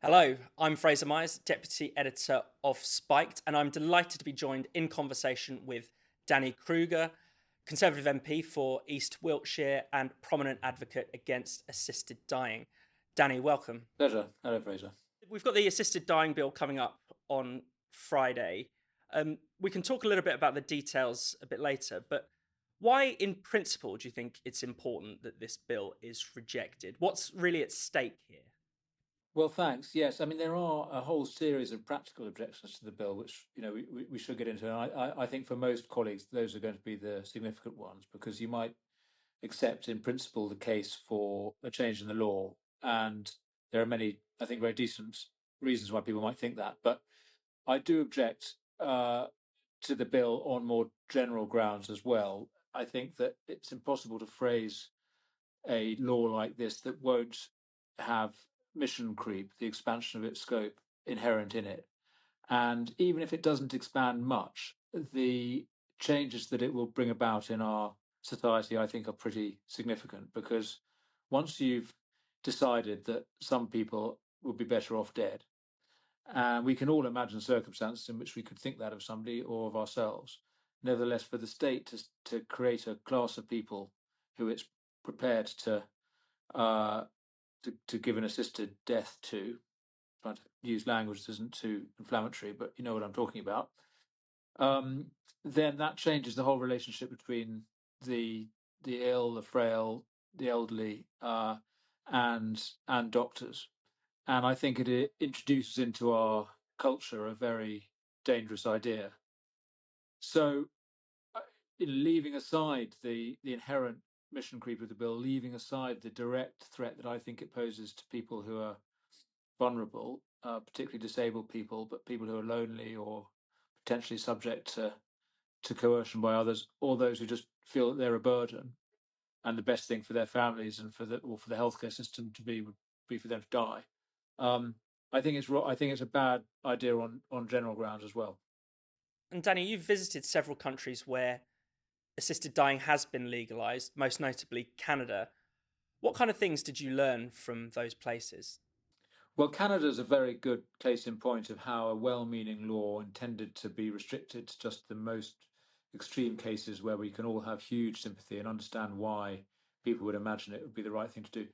Hello, I'm Fraser Myers, Deputy Editor of Spiked, and I'm delighted to be joined in conversation with Danny Kruger, Conservative MP for East Wiltshire and prominent advocate against assisted dying. Danny, welcome. Pleasure. Hello, Fraser. We've got the assisted dying bill coming up on Friday. We can talk a little bit about the details a bit later, but why, in principle, do you think it's important that this bill is rejected? What's really at stake here? Well, thanks. Yes, I mean there are a whole series of practical objections to the bill, which we should get into. And I think for most colleagues, those are going to be the significant ones because you might accept in principle the case for a change in the law, and there are many, I think, very decent reasons why people might think that. But I do object to the bill on more general grounds as well. I think that it's impossible to phrase a law like this that won't have mission creep, the expansion of its scope inherent in it. And even if it doesn't expand much, the changes that it will bring about in our society, I think, are pretty significant because once you've decided that some people would be better off dead, and we can all imagine circumstances in which we could think that of somebody or of ourselves. Nevertheless, for the state to create a class of people who it's prepared uh, to give an assisted death to, trying to use language that isn't too inflammatory, but you know what I'm talking about, um, then that changes the whole relationship between the the ill, the frail, the elderly, and doctors. And I think it introduces into our culture a very dangerous idea. So, uh, in leaving aside the inherent mission creep of the bill, leaving aside the direct threat that I think it poses to people who are vulnerable, particularly disabled people, but people who are lonely or potentially subject to coercion by others, or those who just feel that they're a burden, and the best thing for their families and for the healthcare system to be would be for them to die. Um, I think it's I think it's a bad idea on general grounds as well. And Danny, you've visited several countries where assisted dying has been legalized, most notably Canada. What kind of things did you learn from those places? Well, Canada is a very good case in point of how a well-meaning law intended to be restricted to just the most extreme cases where we can all have huge sympathy and understand why people would imagine it would be the right thing to do.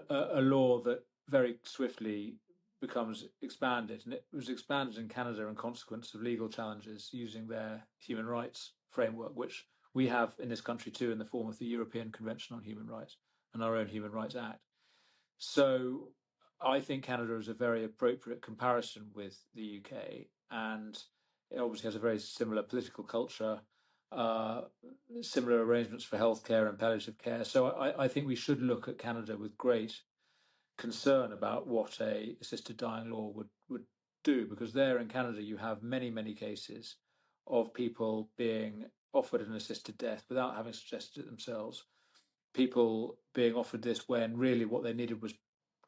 A law that very swiftly becomes expanded, and it was expanded in Canada in consequence of legal challenges using their human rights framework, which we have in this country too, in the form of the European Convention on Human Rights and our own Human Rights Act. So I think Canada is a very appropriate comparison with the UK, and it obviously has a very similar political culture, uh, similar arrangements for healthcare and palliative care. So I think we should look at Canada with great concern about what a assisted dying law would do, because there in Canada you have many cases of people being offered an assisted death without having suggested it themselves, people being offered this when really what they needed was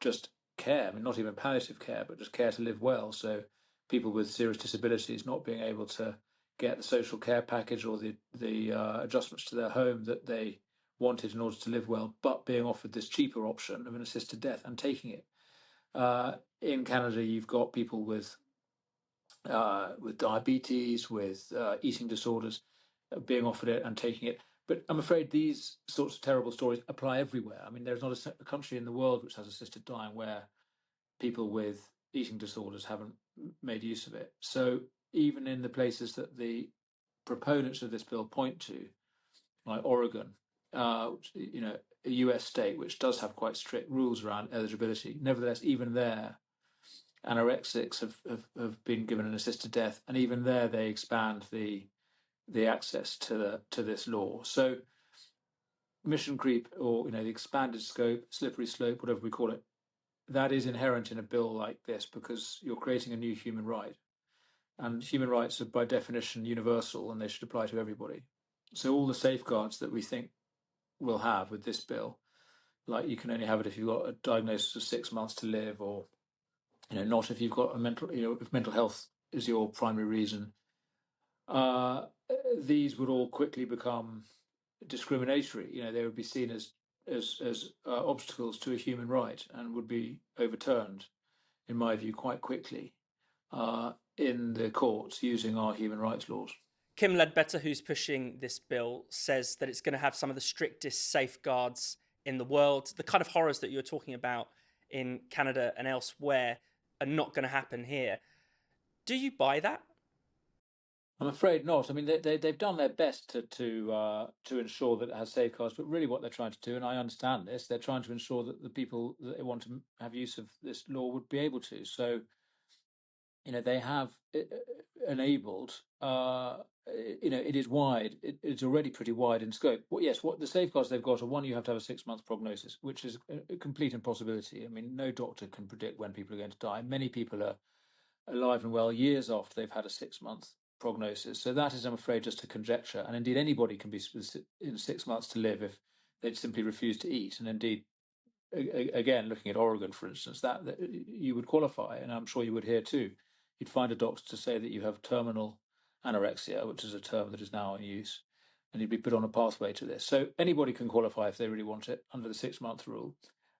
just care. I mean, not even palliative care, but just care to live well. So people with serious disabilities not being able to get the social care package or the adjustments to their home that they wanted in order to live well, but being offered this cheaper option of an assisted death and taking it. In Canada, you've got people with diabetes, with eating disorders, being offered it and taking it. But I'm afraid these sorts of terrible stories apply everywhere. I mean, there's not a country in the world which has assisted dying where people with eating disorders haven't made use of it. So even in the places that the proponents of this bill point to, like Oregon, you know, a US state which does have quite strict rules around eligibility, nevertheless, even there, anorexics have been given an assisted death, and even there they expand the access to this law. So mission creep, or you know, the expanded scope, slippery slope, whatever we call it, that is inherent in a bill like this because you're creating a new human right, and human rights are by definition universal, and they should apply to everybody. So all the safeguards that we think we'll have with this bill, like you can only have it if you've got a diagnosis of 6 months to live, or you know, not if you've got a mental, you know, if mental health is your primary reason. Uh, these would all quickly become discriminatory. You know, they would be seen as obstacles to a human right and would be overturned in my view, quite quickly in the courts using our human rights laws. Kim Ledbetter, who's pushing this bill, says that it's going to have some of the strictest safeguards in the world. The kind of horrors that you're talking about in Canada and elsewhere are not going to happen here. Do you buy that? I'm afraid not. I mean, they've done their best to ensure that it has safeguards, but really what they're trying to do, and I understand this, they're trying to ensure that the people that they want to have use of this law would be able to. So, they have enabled. It is wide. It's already pretty wide in scope. Well, yes, what the safeguards they've got are: one, you have to have a 6-month prognosis, which is a complete impossibility. I mean, no doctor can predict when people are going to die. Many people are alive and well years after they've had a 6-month prognosis. So that is, I'm afraid, just a conjecture. And indeed, anybody can be in 6 months to live if they simply refuse to eat. And indeed, again, looking at Oregon, for instance, that you would qualify, and I'm sure you would here too. You'd find a doctor to say that you have terminal anorexia, which is a term that is now in use, and you'd be put on a pathway to this. So anybody can qualify if they really want it under the 6-month rule.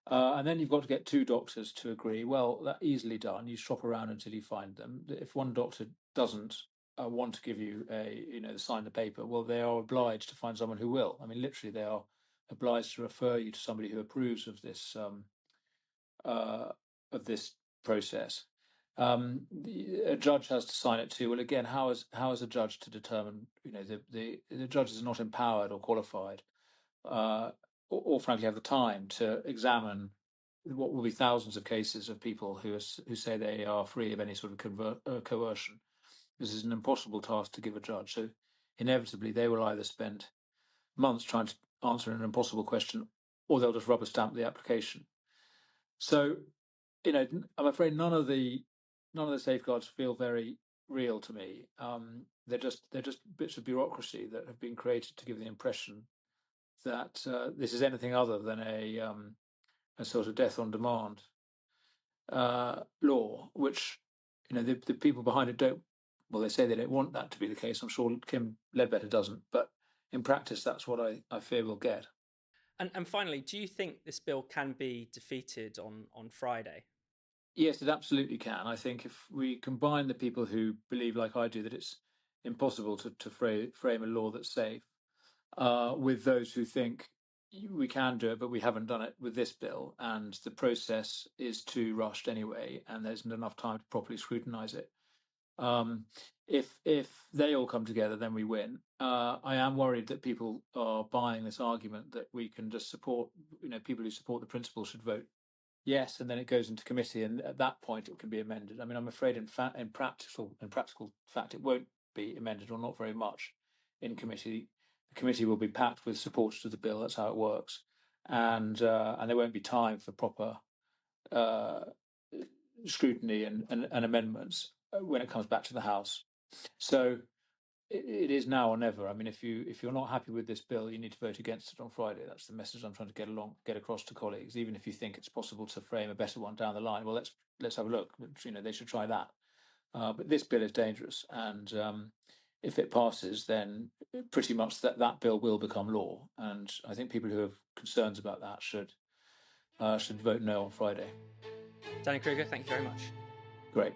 And then you've got to get 2 doctors to agree. Well, that's easily done. You shop around until you find them. If one doctor doesn't want to give you sign the paper, well, they are obliged to find someone who will. I mean, literally, they are obliged to refer you to somebody who approves of this process. A judge has to sign it too. Well, again, how is a judge to determine? The judge is not empowered or qualified, or frankly have the time to examine what will be thousands of cases of people who say they are free of any sort of coercion. This is an impossible task to give a judge. So inevitably, they will either spend months trying to answer an impossible question, or they'll just rubber stamp the application. So, I'm afraid none of the safeguards feel very real to me. They're just bits of bureaucracy that have been created to give the impression that this is anything other than a sort of death on demand law, which the people behind it don't. Well, they say they don't want that to be the case. I'm sure Kim Ledbetter doesn't, but in practice, that's what I fear we'll get. And finally, do you think this bill can be defeated on Friday? Yes, it absolutely can. I think if we combine the people who believe, like I do, that it's impossible to frame a law that's safe, with those who think we can do it, but we haven't done it with this bill, and the process is too rushed anyway, and there isn't enough time to properly scrutinise it. If they all come together, then we win. I am worried that people are buying this argument that we can just support. People who support the principle should vote yes, and then it goes into committee, and at that point it can be amended. I mean, I'm afraid in practical fact, it won't be amended, or not very much, in committee. The committee will be packed with supporters of the bill. That's how it works, and there won't be time for proper scrutiny and amendments when it comes back to the House. So it is now or never. I mean, if you're not happy with this bill, you need to vote against it on Friday. That's the message I'm trying to get across to colleagues. Even if you think it's possible to frame a better one down the line, well, let's have a look. They should try that. But this bill is dangerous, and if it passes, then pretty much that bill will become law. And I think people who have concerns about that should vote no on Friday. Danny Kruger, thank you very much. Great.